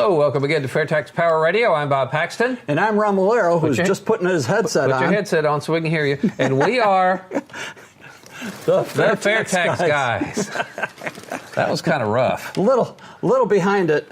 Hello, welcome again to FAIRtax Power Radio. I'm Bob Paxton. And I'm Ron Malero, who's just putting his headset on. Put your headset on so we can hear you. And we are the FAIRtax Guys. That was kind of rough. Little behind it.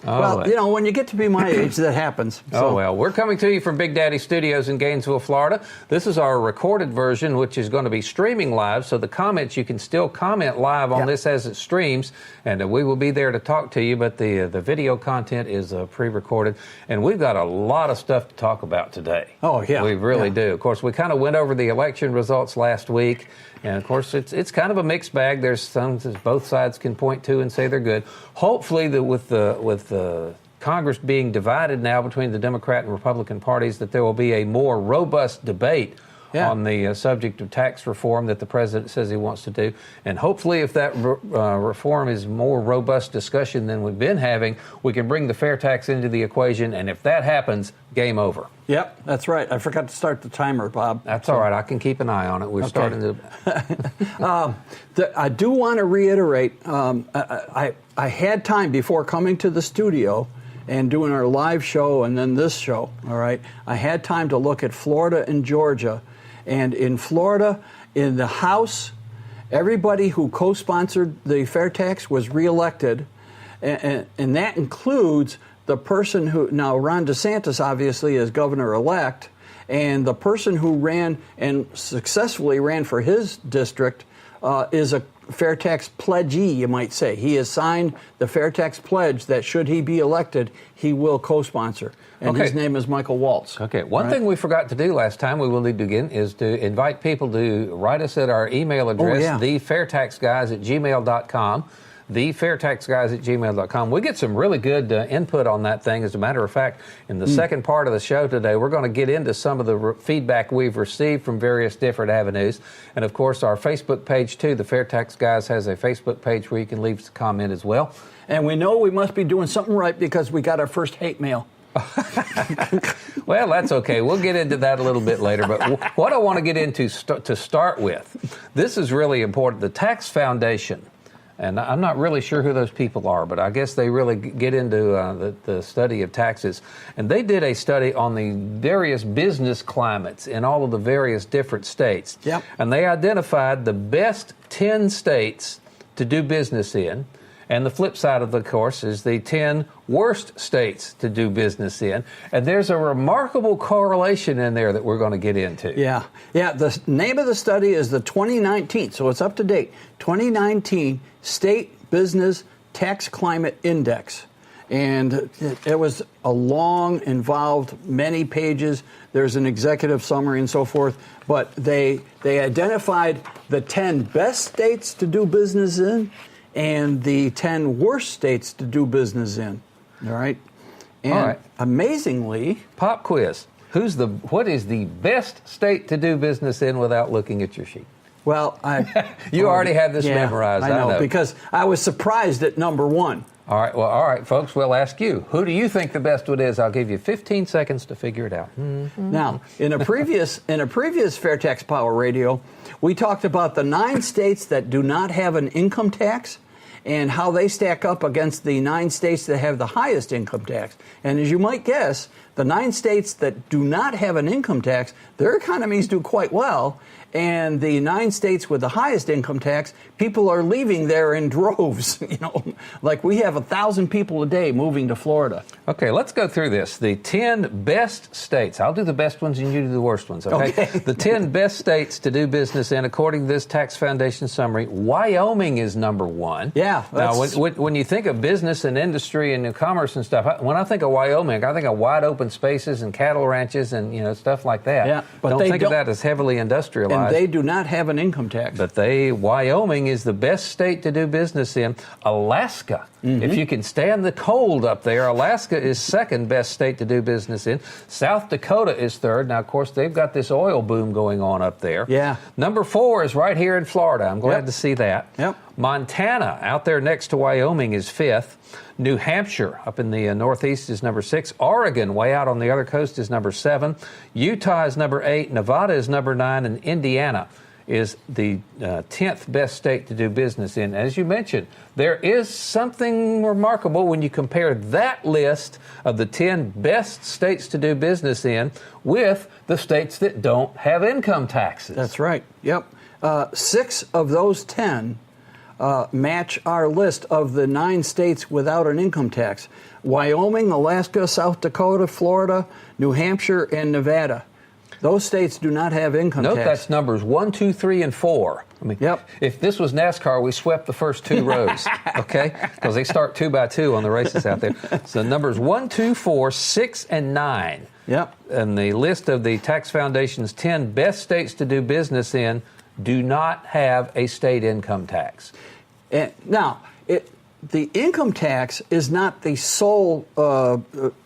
Well, you know, when you get to be my age, that happens. So. Oh, well, we're coming to you from Big Daddy Studios in Gainesville, Florida. This is our recorded version, which is going to be streaming live. So the comments, you can still comment live on this as it streams, and we will be there to talk to you. But the video content is pre-recorded, and we've got a lot of stuff to talk about today. Oh, yeah. We really do. Of course, we kind of went over the election results last week. And, of course, it's kind of a mixed bag. There's some that both sides can point to and say they're good. Hopefully, with the Congress being divided now between the Democrat and Republican parties, that there will be a more robust debate on the subject of tax reform that the president says he wants to do. And hopefully, if that reform is more robust discussion than we've been having, we can bring the fair tax into the equation. And if that happens, game over. Yep, that's right. I forgot to start the timer, Bob. That's all right. I can keep an eye on it. We're starting to... I do want to reiterate, I had time before coming to the studio and doing our live show and then this show, all right? I had time to look at Florida and Georgia. And in Florida, in the House, everybody who co-sponsored the fair tax was reelected, and that includes the person who, now Ron DeSantis obviously is governor-elect, and the person who ran and successfully ran for his district is a fair tax pledgee, you might say. He has signed the fair tax pledge that should he be elected, he will co-sponsor. And his name is Michael Waltz. Okay. One thing we forgot to do last time, we will need to again, is to invite people to write us at our email address, thefairtaxguys@gmail.com. thefairtaxguys@gmail.com. We get some really good input on that thing. As a matter of fact, in the second part of the show today, we're going to get into some of the feedback we've received from various different avenues. And, of course, our Facebook page, too. The FAIRtax Guys has a Facebook page where you can leave a comment as well. And we know we must be doing something right because we got our first hate mail. Well, that's okay. We'll get into that a little bit later. But what I want to get into to start with, this is really important. The Tax Foundation. And I'm not really sure who those people are, but I guess they really get into the study of taxes. And they did a study on the various business climates in all of the various different states. Yep. And they identified the best 10 states to do business in. And the flip side of the course is the 10 worst states to do business in. And there's a remarkable correlation in there that we're going to get into. Yeah. The name of the study is the 2019, so it's up to date, 2019 State Business Tax Climate Index. And it was a long, involved, many pages. There's an executive summary and so forth. But they identified the 10 best states to do business in and the 10 worst states to do business in. All right? And amazingly... Pop quiz. What is the best state to do business in without looking at your sheet? Well, you already have this memorized. I know, because I was surprised at number one. All right, folks, we'll ask you. Who do you think the best one is? I'll give you 15 seconds to figure it out. Mm-hmm. Now, in a previous FAIRtax Power Radio, we talked about the 9 states that do not have an income tax and how they stack up against the 9 states that have the highest income tax. And as you might guess, the 9 states that do not have an income tax, their economies do quite well. And the 9 states with the highest income tax, people are leaving there in droves. You know, like we have 1,000 people a day moving to Florida. Okay, let's go through this. The 10 best states. I'll do the best ones and you do the worst ones, okay? The 10 best states to do business in, according to this Tax Foundation summary, Wyoming is number 1. Yeah. Now, when you think of business and industry and commerce and stuff, when I think of Wyoming, I think of wide open spaces and cattle ranches and, you know, stuff like that. Yeah, but don't think of that as heavily industrialized. And they do not have an income tax. But Wyoming is the best state to do business in. Alaska, if you can stand the cold up there, Alaska is second best state to do business in. South Dakota is third. Now, of course, they've got this oil boom going on up there. Yeah. Number 4 is right here in Florida. I'm glad to see that. Yep. Montana, out there next to Wyoming, is 5th. New Hampshire, up in the northeast, is number 6. Oregon, way out on the other coast, is number 7. Utah is number 8. Nevada is number 9. And Indiana is the 10th best state to do business in. As you mentioned, there is something remarkable when you compare that list of the 10 best states to do business in with the states that don't have income taxes. That's right. Yep. 6 of those 10 match our list of the 9 states without an income tax: Wyoming, Alaska, South Dakota, Florida, New Hampshire, and Nevada. Those states do not have income tax. Note that's numbers 1, 2, 3, and 4. I mean, if this was NASCAR, we swept the first 2 rows, okay? Because they start 2 by 2 on the races out there. So numbers 1, 2, 4, 6, and 9. Yep. And the list of the Tax Foundation's 10 best states to do business in do not have a state income tax. Now, the income tax is not the sole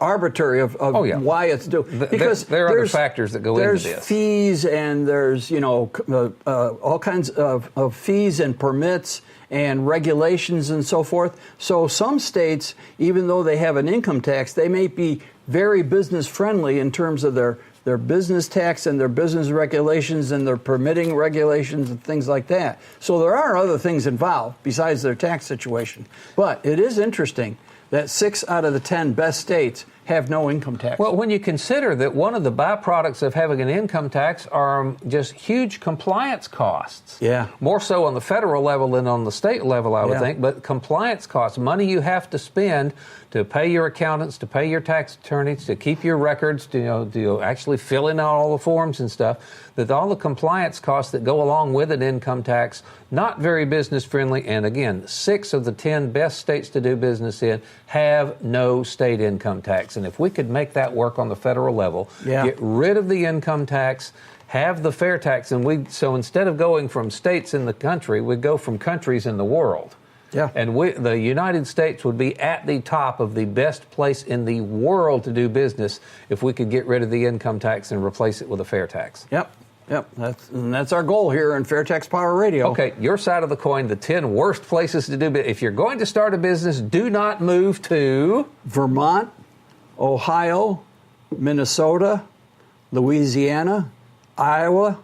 arbitrary of why it's due, because there are other factors that go into this. There's fees, and there's all kinds of fees and permits and regulations and so forth. So some states, even though they have an income tax, they may be very business friendly in terms of their business tax and their business regulations and their permitting regulations and things like that. So there are other things involved besides their tax situation. But it is interesting that 6 out of the 10 best states have no income tax. Well, when you consider that one of the byproducts of having an income tax are just huge compliance costs. Yeah. More so on the federal level than on the state level, I would think. But compliance costs, money you have to spend to pay your accountants, to pay your tax attorneys, to keep your records, to actually fill in all the forms and stuff, that all the compliance costs that go along with an income tax, not very business friendly. And again, 6 of the 10 best states to do business in have no state income tax. And if we could make that work on the federal level, get rid of the income tax, have the fair tax, and so instead of going from states in the country, we'd go from countries in the world. Yeah. And the United States would be at the top of the best place in the world to do business if we could get rid of the income tax and replace it with a fair tax. Yep. That's our goal here on FAIRtax Power Radio. Okay, your side of the coin, the 10 worst places to do business. If you're going to start a business, do not move to Vermont, Ohio, Minnesota, Louisiana, Iowa,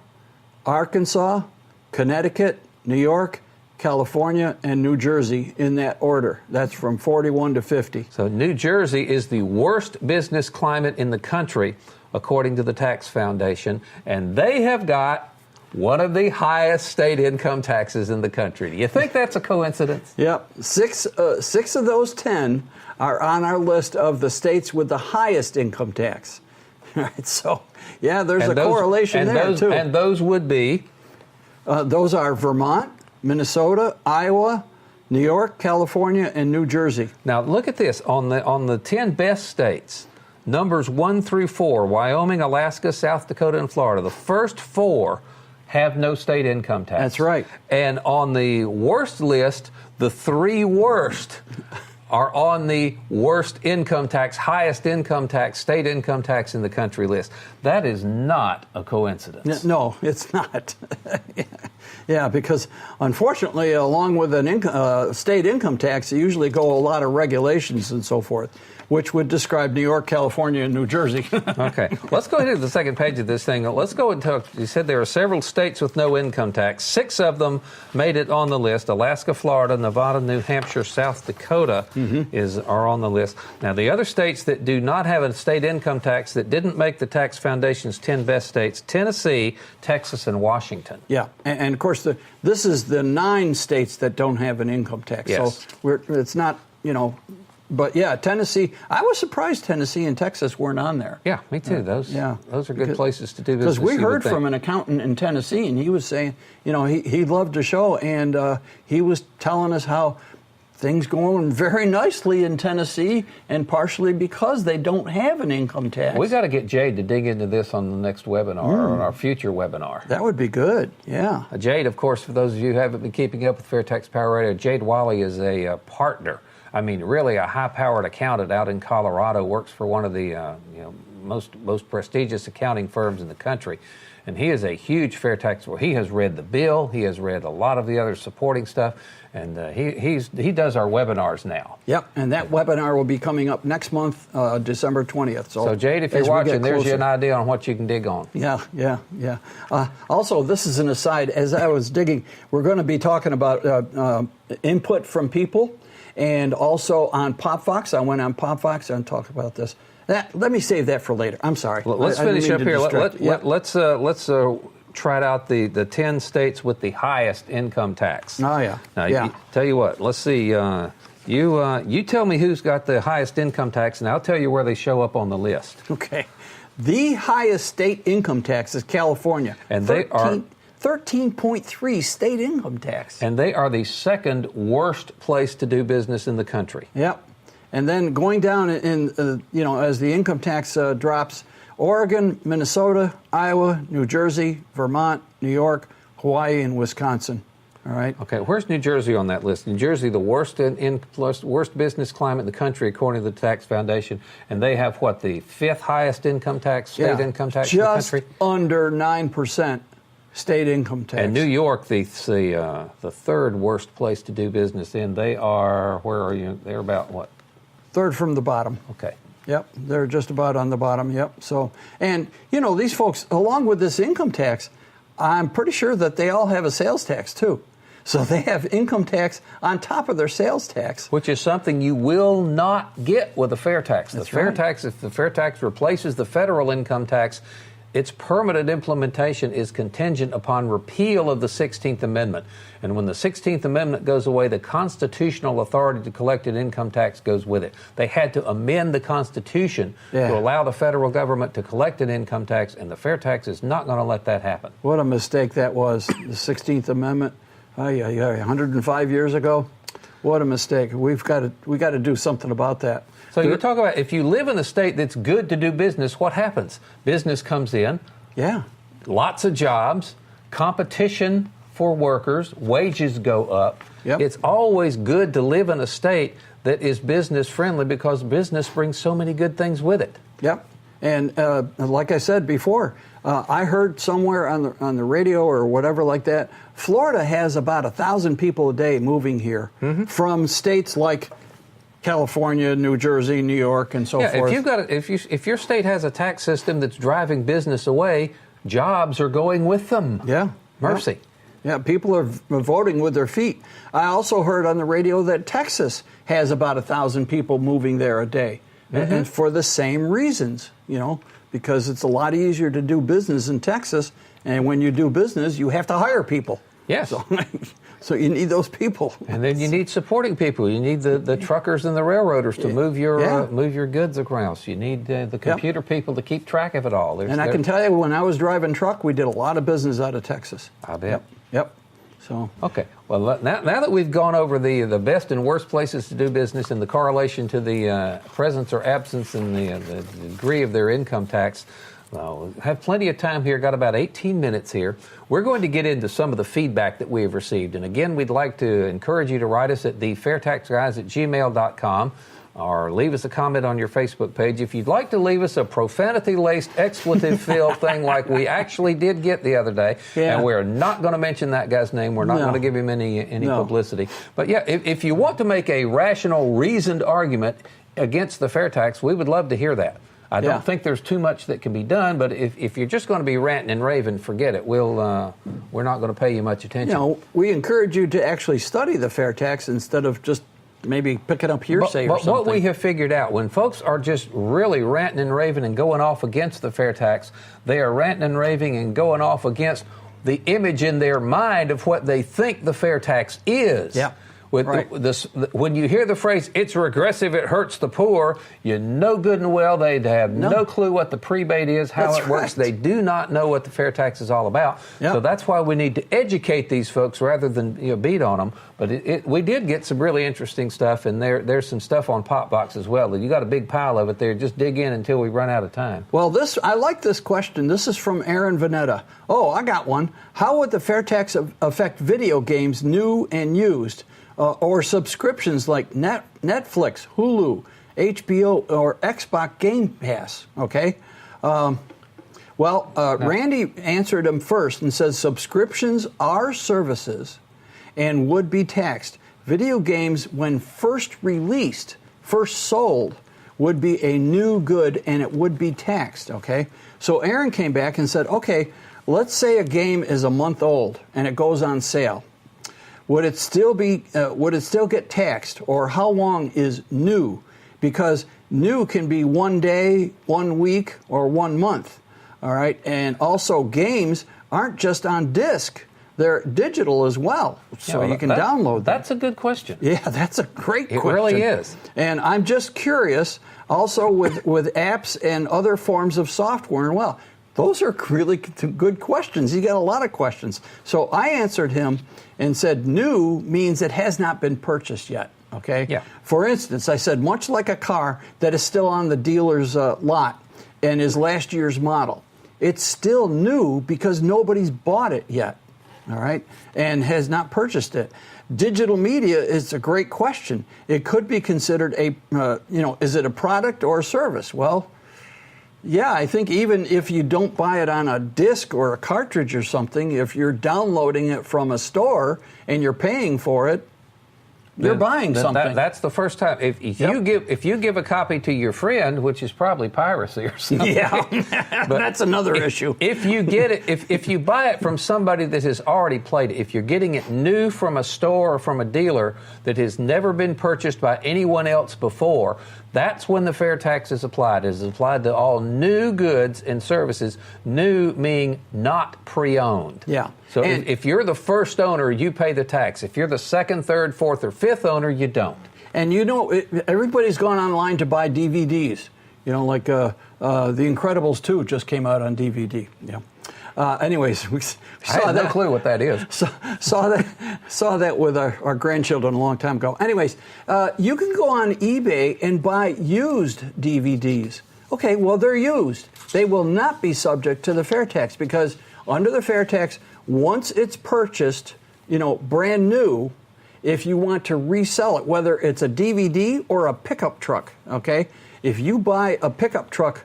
Arkansas, Connecticut, New York, California, and New Jersey, in that order. That's from 41 to 50. So New Jersey is the worst business climate in the country, according to the Tax Foundation, and they have got one of the highest state income taxes in the country. Do you think that's a coincidence? Yep. 6 of those 10 are on our list of the states with the highest income tax. All right, so, there's a correlation there, too. And those would be? Those are Vermont, Minnesota, Iowa, New York, California, and New Jersey. Now, look at this. On the 10 best states, numbers 1 through 4, Wyoming, Alaska, South Dakota, and Florida, the first 4 have no state income tax. That's right. And on the worst list, the 3 worst are on the worst income tax, highest income tax, state income tax in the country list. That is not a coincidence. No, it's not. Because unfortunately, along with an state income tax, there usually go a lot of regulations and so forth, which would describe New York, California, and New Jersey. Okay. Let's go ahead to the second page of this thing. Let's go and talk. You said there are several states with no income tax. 6 of them made it on the list. Alaska, Florida, Nevada, New Hampshire, South Dakota are on the list. Now, the other states that do not have a state income tax that didn't make the Tax Foundation's 10 best states, Tennessee, Texas, and Washington. Yeah. And of course, this is the 9 states that don't have an income tax. Yes. So it's not, But Tennessee, I was surprised Tennessee and Texas weren't on there. Yeah, me too. Those are good places to do business. Because we heard from an accountant in Tennessee, and he was saying, he loved the show, and he was telling us how things going very nicely in Tennessee, and partially because they don't have an income tax. We got to get Jade to dig into this on the next webinar or on our future webinar. That would be good. Yeah. Jade, of course, for those of you who haven't been keeping up with FAIRtax Power Radio, Jade Wally is a partner. I mean, really a high-powered accountant out in Colorado, works for one of the most prestigious accounting firms in the country. And he is a huge FAIRtax. He has read the bill. He has read a lot of the other supporting stuff. And he does our webinars now. Yep, and that webinar will be coming up next month, December 20th. So Jade, if you're watching, there's you an idea on what you can dig on. Yeah. Also, this is an aside. As I was digging, we're going to be talking about input from people, and also on PopVox. I went on PopVox and talked about this. Let me save that for later. I'm sorry. Let's finish up here. Let's trot out the 10 states with the highest income tax. Oh, yeah. Now, tell you what, let's see. You tell me who's got the highest income tax, and I'll tell you where they show up on the list. Okay. The highest state income tax is California. And they are 13.3 state income tax. And they are the second worst place to do business in the country. Yep. And then going down in as the income tax drops, Oregon, Minnesota, Iowa, New Jersey, Vermont, New York, Hawaii, and Wisconsin. All right. Okay. Where's New Jersey on that list? New Jersey, the worst worst business climate in the country, according to the Tax Foundation, and they have what, the 5th highest income tax, state income tax in the country? Just under 9% state income tax. And New York, the 3rd worst place to do business in. They are, where are you? They're about what? 3rd from the bottom. Okay. Yep, they're just about on the bottom. Yep. So, and these folks, along with this income tax, I'm pretty sure that they all have a sales tax too. So they have income tax on top of their sales tax, which is something you will not get with a FAIRtax. The FAIRtax, if the FAIRtax replaces the federal income tax, its permanent implementation is contingent upon repeal of the 16th Amendment. And when the 16th Amendment goes away, the constitutional authority to collect an income tax goes with it. They had to amend the Constitution to allow the federal government to collect an income tax, and the FAIRtax is not going to let that happen. What a mistake that was, the 16th Amendment. 105 years ago. What a mistake. We got to do something about that. So you talk about if you live in a state that's good to do business, what happens? Business comes in. Yeah. Lots of jobs, competition for workers, wages go up. Yep. It's always good to live in a state that is business friendly because business brings so many good things with it. Yep. And like I said before, I heard somewhere on the radio or whatever like that, Florida has about 1,000 people a day moving here from states like California, New Jersey, New York, and so forth. If your state has a tax system that's driving business away, jobs are going with them. Yeah. Mercy. Yeah, people are voting with their feet. I also heard on the radio that Texas has about 1,000 people moving there a day. And for the same reasons, because it's a lot easier to do business in Texas. And when you do business, you have to hire people. Yes. So you need those people. And then you need supporting people. You need the truckers and the railroaders to move your goods across. You need the computer people to keep track of it all. And I can tell you, when I was driving truck, we did a lot of business out of Texas. I bet. Yep. So okay. Well, now that we've gone over the best and worst places to do business and the correlation to the presence or absence and the degree of their income tax, we have plenty of time here. Got about 18 minutes here. We're going to get into some of the feedback that we have received. And again, we'd like to encourage you to write us at the FAIRtaxGuys@gmail.com or leave us a comment on your Facebook page. If you'd like to leave us a profanity-laced, expletive-filled thing like we actually did get the other day, and we're not going to mention that guy's name. We're not going to give him any publicity. But yeah, if you want to make a rational, reasoned argument against the FAIRtax, we would love to hear that. I don't think there's too much that can be done, but if you're just going to be ranting and raving, forget it. We're not going to pay you much attention. We encourage you to actually study the FAIRtax instead of just maybe picking up hearsay or something. But what we have figured out, when folks are just really ranting and raving and going off against the FAIRtax, they are ranting and raving and going off against the image in their mind of what they think the FAIRtax is. Yeah. When you hear the phrase, it's regressive, it hurts the poor, you know good and well they have no clue what the prebate is, how it works. They do not know what the FAIRtax is all about. Yep. So that's why we need to educate these folks rather than beat on them. But we did get some really interesting stuff, and there's some stuff on PopVox as well. You got a big pile of it there. Just dig in until we run out of time. Well, I like this question. This is from Aaron Vanetta. Oh, I got one. How would the FAIRtax affect video games, new and used? Or subscriptions like Netflix, Hulu, HBO or Xbox Game Pass, okay? Randy answered him first and says subscriptions are services and would be taxed. Video games, when first released, first sold, would be a new good and it would be taxed, okay? So Aaron came back and said, okay, let's say a game is a month old and it goes on sale. Would it still get taxed, or how long is new? Because new can be 1 day, 1 week, or 1 month. All right, and also games aren't just on disc; they're digital as well, so you can download them. That's a good question. Yeah, that's a great question. It really is. And I'm just curious, also with apps and other forms of software. Well, those are really good questions. You got a lot of questions. So I answered him and said, new means it has not been purchased yet. Okay. Yeah. For instance, I said, much like a car that is still on the dealer's lot and is last year's model. It's still new because nobody's bought it yet, all right, and has not purchased it. Digital media is a great question. It could be considered is it a product or a service? Well, yeah, I think even if you don't buy it on a disc or a cartridge or something, if you're downloading it from a store and you're paying for it, you're buying something. That's the first time. If you give a copy to your friend, which is probably piracy or something. Yeah, but that's another issue. If you get it, if you buy it from somebody that has already played it, if you're getting it new from a store or from a dealer that has never been purchased by anyone else before, that's when the fair tax is applied. It is applied to all new goods and services. New meaning not pre-owned. Yeah. So if you're the first owner, you pay the tax. If you're the second, third, fourth, or fifth owner, you don't. And everybody's gone online to buy DVDs. Like The Incredibles 2 just came out on DVD. Yeah. Anyways, we saw I have that. no clue what that is. Saw that with our grandchildren a long time ago. Anyways, you can go on eBay and buy used DVDs. Okay, well, they're used. They will not be subject to the fair tax because under the fair tax, once it's purchased, brand new, if you want to resell it, whether it's a DVD or a pickup truck, okay? If you buy a pickup truck,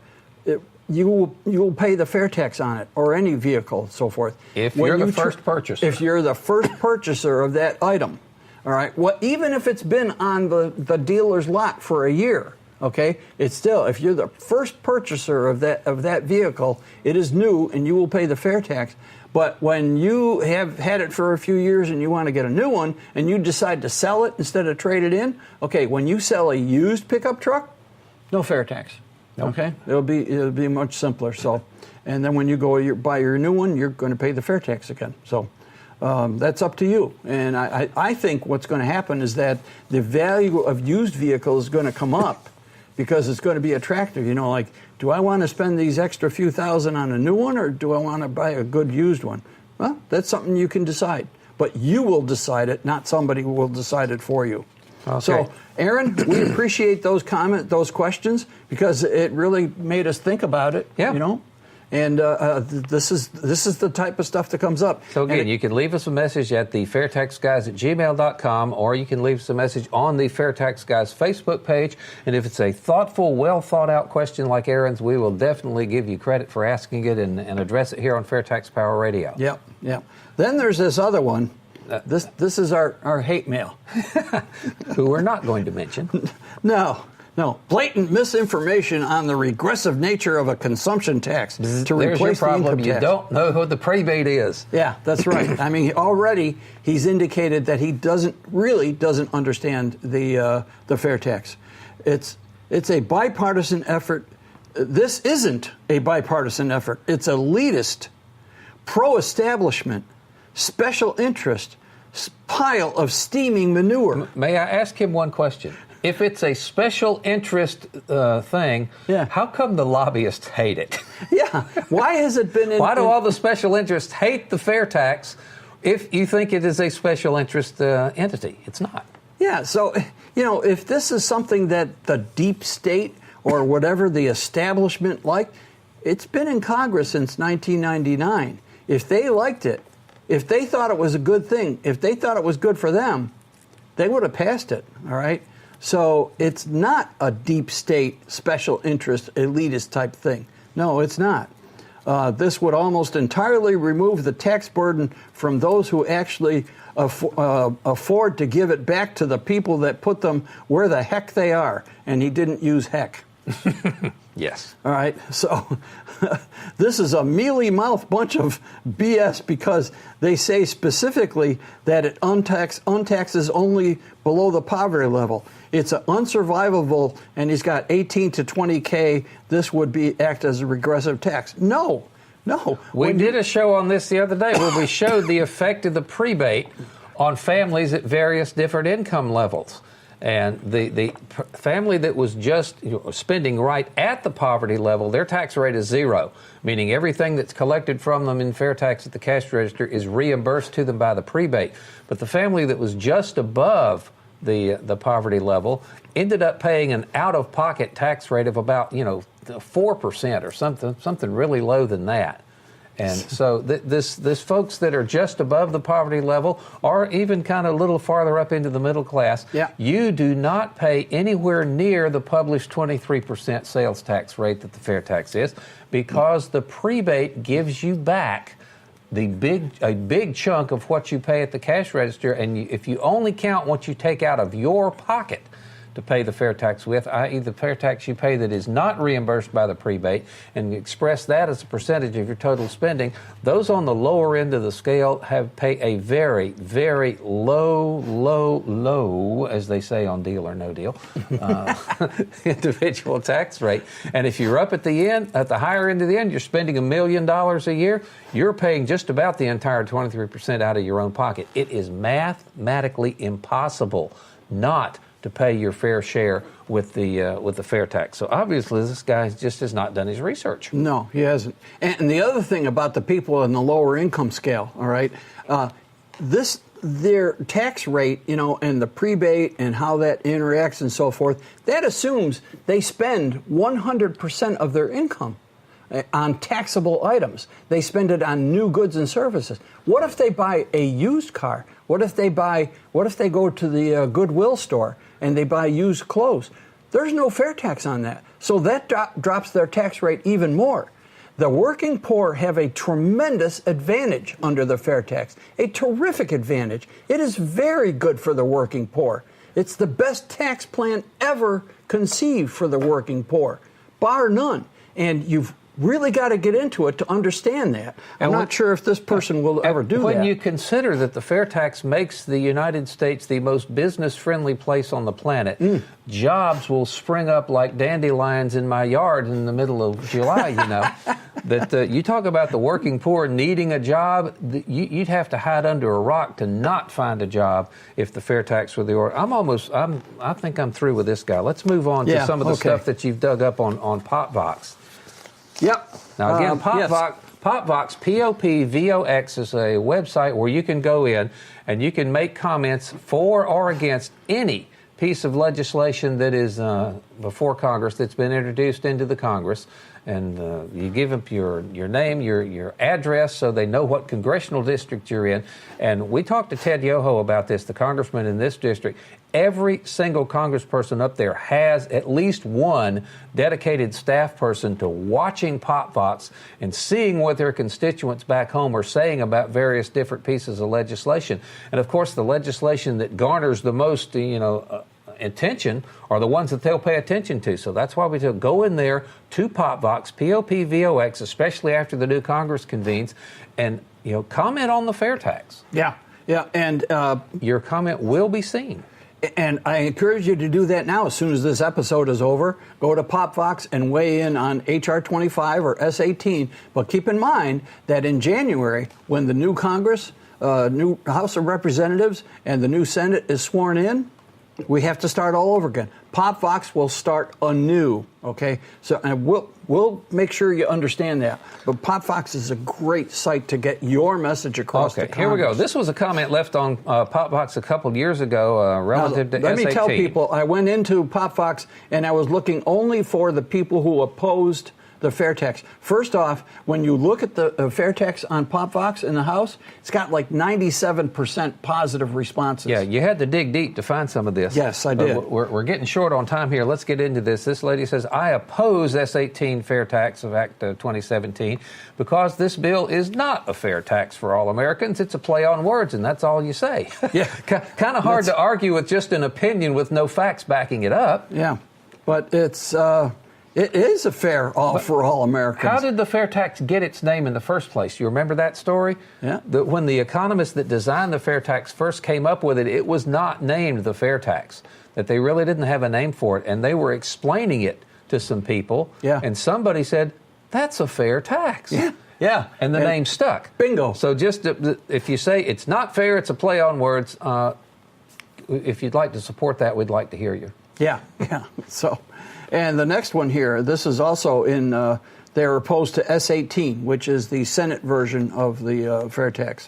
you will pay the fair tax on it, or any vehicle, and so forth. If you're the first purchaser. If you're the first purchaser of that item, all right? Even if it's been on the dealer's lot for a year, okay? It's still, if you're the first purchaser of that vehicle, it is new, and you will pay the fair tax. But when you have had it for a few years and you want to get a new one, and you decide to sell it instead of trade it in, okay, when you sell a used pickup truck, no fair tax. Nope. Okay, it'll be much simpler. So, and then when you go buy your new one, you're going to pay the fair tax again. So, that's up to you. And I think what's going to happen is that the value of used vehicles is going to come up because it's going to be attractive. Like, do I want to spend these extra few thousand on a new one, or do I want to buy a good used one? Well, that's something you can decide. But you will decide it, not somebody who will decide it for you. Okay. So, Aaron, we appreciate those questions, because it really made us think about it. Yeah. And this is the type of stuff that comes up. So again, you can leave us a message at the FairtaxGuys@gmail.com, or you can leave us a message on the Fairtax Guys Facebook page. And if it's a thoughtful, well thought out question like Aaron's, we will definitely give you credit for asking it and address it here on FairTax Power Radio. Yep. Then there's this other one. This is our hate mail. Who we're not going to mention. No. Blatant misinformation on the regressive nature of a consumption tax to replace the income tax. You don't know who the prebate is. Yeah, that's right. I mean, already he's indicated that he doesn't understand the fair tax. It's a bipartisan effort. This isn't a bipartisan effort. It's elitist, pro-establishment, special interest pile of steaming manure. May I ask him one question? If it's a special interest thing, how come the lobbyists hate it? Yeah. Why has it been Why do all the special interests hate the fair tax if you think it is a special interest entity? It's not. Yeah. So, if this is something that the deep state or whatever the establishment it's been in Congress since 1999. If they liked it, if they thought it was a good thing, if they thought it was good for them, they would have passed it. All right. So it's not a deep state, special interest, elitist type thing. No, it's not. This would almost entirely remove the tax burden from those who actually afford to give it back to the people that put them where the heck they are. And he didn't use heck. Yes. All right. So this is a mealy-mouthed bunch of BS because they say specifically that it untaxes only below the poverty level. It's unsurvivable, and he's got 18 to 20K. This would act as a regressive tax. No. We did a show on this the other day where we showed the effect of the prebate on families at various different income levels. And the family that was just spending right at the poverty level, their tax rate is 0, meaning everything that's collected from them in fair tax at the cash register is reimbursed to them by the prebate. But the family that was just above the poverty level ended up paying an out-of-pocket tax rate of about 4% or something really low than that. And so this folks that are just above the poverty level or even kind of a little farther up into the middle class, you do not pay anywhere near the published 23% sales tax rate that the fair tax is, because the prebate gives you back a big chunk of what you pay at the cash register. And if you only count what you take out of your pocket to pay the fair tax with, i.e. the fair tax you pay that is not reimbursed by the prebate, and express that as a percentage of your total spending, those on the lower end of the scale pay a very, very low, as they say on Deal or No Deal, individual tax rate. And if you're up at the higher end of the end, you're spending $1 million a year, you're paying just about the entire 23% out of your own pocket. It is mathematically impossible not to pay your fair share with the fair tax. So obviously this guy just has not done his research. No, he hasn't. And the other thing about the people in the lower income scale, all right, their tax rate, and the prebate and how that interacts and so forth, that assumes they spend 100% of their income on taxable items. They spend it on new goods and services. What if they buy a used car? What if they go to the Goodwill store and they buy used clothes? There's no fair tax on that. So that drops their tax rate even more. The working poor have a tremendous advantage under the fair tax, a terrific advantage. It is very good for the working poor. It's the best tax plan ever conceived for the working poor, bar none. And you've really got to get into it to understand that. I'm not sure if this person will ever do that. When you consider that the fair tax makes the United States the most business-friendly place on the planet, jobs will spring up like dandelions in my yard in the middle of July, That you talk about the working poor needing a job, you'd have to hide under a rock to not find a job if the fair tax were the order. I think I'm through with this guy. Let's move on to some of the stuff that you've dug up on PopVox. Yep. Now, again, PopVox, PopVox is a website where you can go in and you can make comments for or against any piece of legislation that is before Congress, that's been introduced into the Congress. And you give them your name, your address, so they know what congressional district you're in. And we talked to Ted Yoho about this, the congressman in this district. Every single congressperson up there has at least one dedicated staff person to watching PopVox and seeing what their constituents back home are saying about various different pieces of legislation. And of course, the legislation that garners the most, attention are the ones that they'll pay attention to. So that's why we go in there to PopVox, POPVOX, especially after the new Congress convenes, and comment on the fair tax. Yeah, and your comment will be seen. And I encourage you to do that now. As soon as this episode is over, go to PopVox and weigh in on H.R. 25 or S18. But keep in mind that in January, when the new Congress, new House of Representatives, and the new Senate is sworn in, we have to start all over again. PopVox will start anew, okay? So and we'll make sure you understand that. But PopVox is a great site to get your message across to Congress. Here we go. This was a comment left on PopVox a couple years ago relative to let S18. me tell people, I went into PopVox and I was looking only for the people who opposed the fair tax. First off, when you look at the fair tax on PopVox in the House, it's got like 97% positive responses. Yeah, you had to dig deep to find some of this. Yes, I did. We're getting short on time here. Let's get into this. This lady says, I oppose S-18 Fair Tax of Act 2017 because this bill is not a fair tax for all Americans. It's a play on words, and that's all you say. Yeah. Kind of hard to argue with just an opinion with no facts backing it up. Yeah, but it is a fair for all Americans. How did the fair tax get its name in the first place? You remember that story? Yeah. When the economists that designed the fair tax first came up with it, it was not named the fair tax. That they really didn't have a name for it, and they were explaining it to some people. Yeah. And somebody said, "That's a fair tax." Yeah. Yeah. And the name stuck. Bingo. So just if you say it's not fair, it's a play on words. If you'd like to support that, we'd like to hear you. Yeah. Yeah. So. And the next one here, this is also in, they're opposed to S-18, which is the Senate version of the fair tax.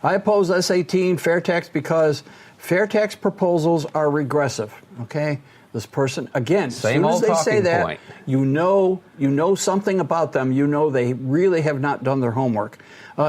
I oppose S-18 fair tax because fair tax proposals are regressive, okay? This person, again, Same as soon as they say that, point. you know something about them. You know they really have not done their homework.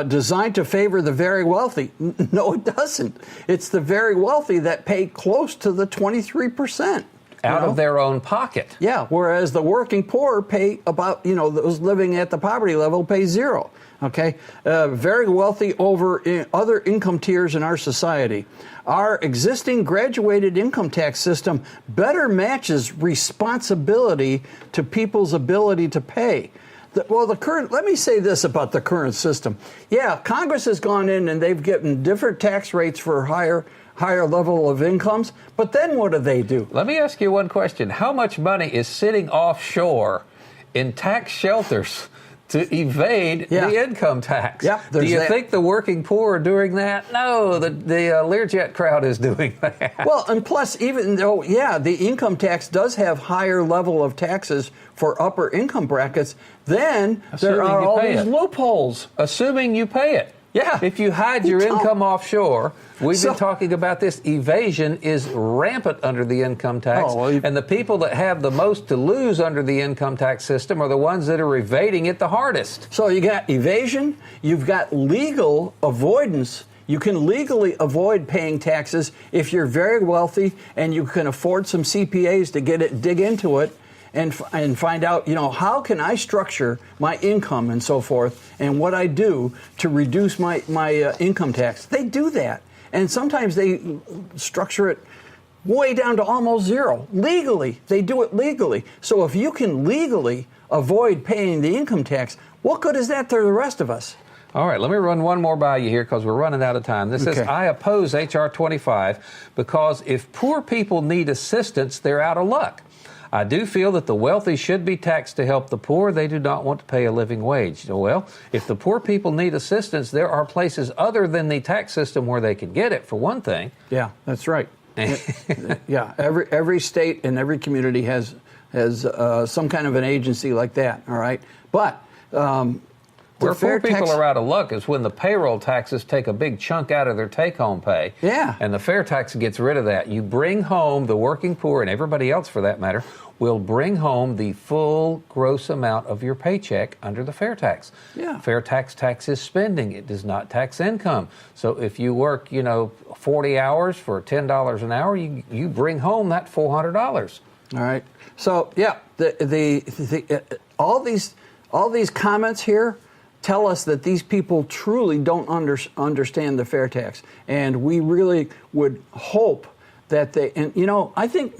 Designed to favor the very wealthy. No, it doesn't. It's the very wealthy that pay close to the 23%. Out of their own pocket. Yeah, whereas the working poor pay about, those living at the poverty level pay zero. Okay, very wealthy over other income tiers in our society. Our existing graduated income tax system better matches responsibility to people's ability to pay. Let me say this about the current system. Yeah, Congress has gone in and they've given different tax rates for higher level of incomes, but then what do? Let me ask you one question. How much money is sitting offshore in tax shelters to evade the income tax? Yeah, do you think the working poor are doing that? No, the Learjet crowd is doing that. Well, and plus, even though, the income tax does have higher level of taxes for upper income brackets, then there are all these loopholes. Assuming you pay it. Yeah. If you hide your income offshore, we've been talking about this, evasion is rampant under the income tax. And the people that have the most to lose under the income tax system are the ones that are evading it the hardest. So you got evasion, you've got legal avoidance. You can legally avoid paying taxes if you're very wealthy and you can afford some CPAs to dig into it. And find out, how can I structure my income and so forth, and what I do to reduce my income tax. They do that, and sometimes they structure it way down to almost zero. Legally, they do it legally. So if you can legally avoid paying the income tax, what good is that to the rest of us? All right, let me run one more by you here because we're running out of time. This says, I oppose H.R. 25 because if poor people need assistance, they're out of luck. I do feel that the wealthy should be taxed to help the poor. They do not want to pay a living wage. Well, if the poor people need assistance, there are places other than the tax system where they can get it, for one thing. Yeah, that's right. Yeah, every state and every community has some kind of an agency like that, all right? But where poor people are out of luck is when the payroll taxes take a big chunk out of their take-home pay. Yeah. And the fair tax gets rid of that. You bring home, the working poor, and everybody else for that matter, will bring home the full gross amount of your paycheck under the fair tax. Yeah. Fair tax taxes spending. It does not tax income. So if you work, 40 hours for $10 an hour, you bring home that $400. All right. So, all these comments here tell us that these people truly don't understand the fair tax. And we really would hope that I think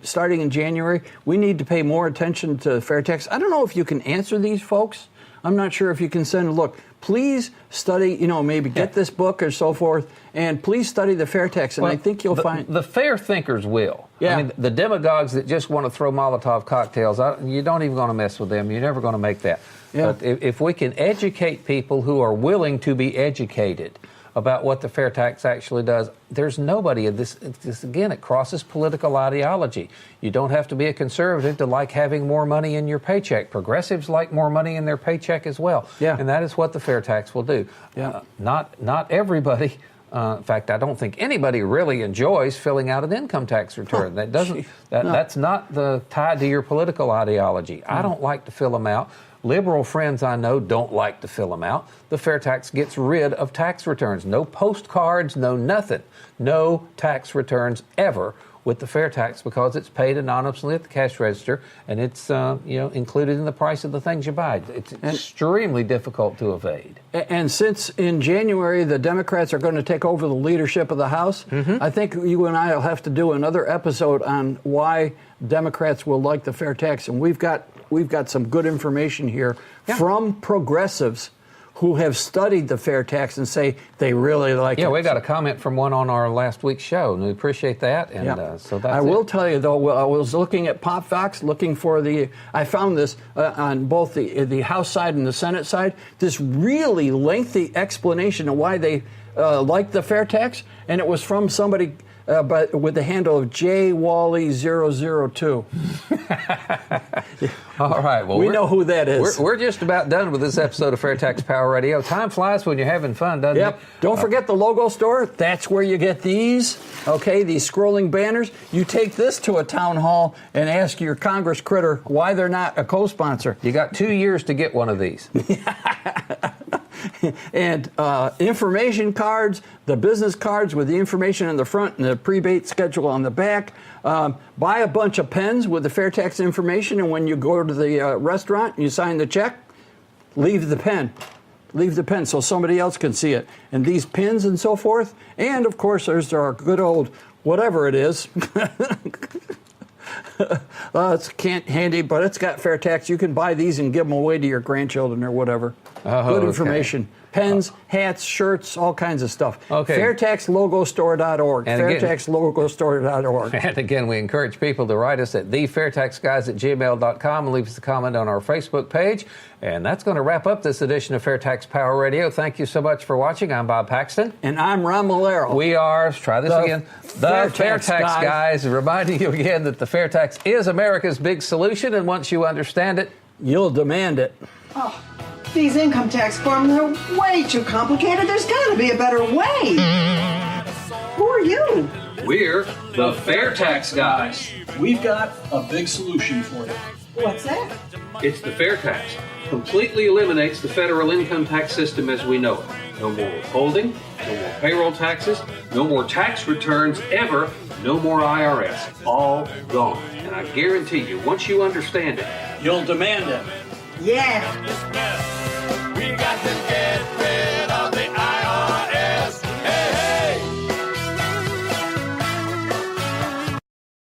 starting in January, we need to pay more attention to fair tax. I don't know if you can answer these folks. I'm not sure if you can send a look. Please study, maybe get this book or so forth, and please study the fair tax, and I think you'll find... The fair thinkers will. Yeah. I mean, the demagogues that just want to throw Molotov cocktails, you don't even going to mess with them. You're never going to make that. Yeah. But if we can educate people who are willing to be educated about what the fair tax actually does, there's nobody in this. Again, it crosses political ideology. You don't have to be a conservative to like having more money in your paycheck. Progressives like more money in their paycheck as well. Yeah. And that is what the fair tax will do. Yeah. Not everybody In fact, I don't think anybody really enjoys filling out an income tax return. That doesn't. That's not tied to your political ideology. I don't like to fill them out. Liberal friends I know don't like to fill them out. The FAIRtax gets rid of tax returns. No postcards, no nothing. No tax returns ever with the FAIRtax because it's paid anonymously at the cash register and it's included in the price of the things you buy. It's extremely difficult to evade. And since in January the Democrats are going to take over the leadership of the House, I think you and I will have to do another episode on why Democrats will like the FAIRtax, and we've got some good information here from progressives who have studied the FAIRtax and say they really like it. Yeah, we got a comment from one on our last week's show, and we appreciate that. And so that's I will tell you, though, I was looking at PopVox, looking for I found this on both the House side and the Senate side, this really lengthy explanation of why they like the FAIRtax, and it was from somebody but with the handle of JWally002. All right. Well, we know who that is. We're just about done with this episode of FAIRtax Power Radio. Time flies when you're having fun, doesn't it? Don't forget the logo store. That's where you get these, these scrolling banners. You take this to a town hall and ask your Congress critter why they're not a co-sponsor. You got 2 years to get one of these. And information cards, the business cards with the information in the front and the prebate schedule on the back. Buy a bunch of pens with the FAIRtax information, and when you go to the restaurant and you sign the check, leave the pen. Leave the pen so somebody else can see it. And these pins and so forth. And, of course, there's our good old whatever it is. It's handy, but it's got FAIRtax. You can buy these and give them away to your grandchildren or whatever. Good information. Pens, hats, shirts, all kinds of stuff. FAIRtaxlogostore.org. FAIRtaxlogostore.org. And again, we encourage people to write us at thefairtaxguys@gmail.com and leave us a comment on our Facebook page. And that's going to wrap up this edition of FAIRtax Power Radio. Thank you so much for watching. I'm Bob Paxton. And I'm Ron Malero. We are, try this again, the FAIRtax Guys, reminding you again that the FAIRtax is America's big solution, and once you understand it, you'll demand it. Oh, these income tax forms are way too complicated. There's got to be a better way. Who are you? We're the FAIRtax Guys. We've got a big solution for you. What's that? It's the FAIRtax. Completely eliminates the federal income tax system as we know it. No more withholding, no more payroll taxes, no more tax returns ever, no more IRS. All gone. And I guarantee you, once you understand it, you'll demand it. Yeah. We got to get ready.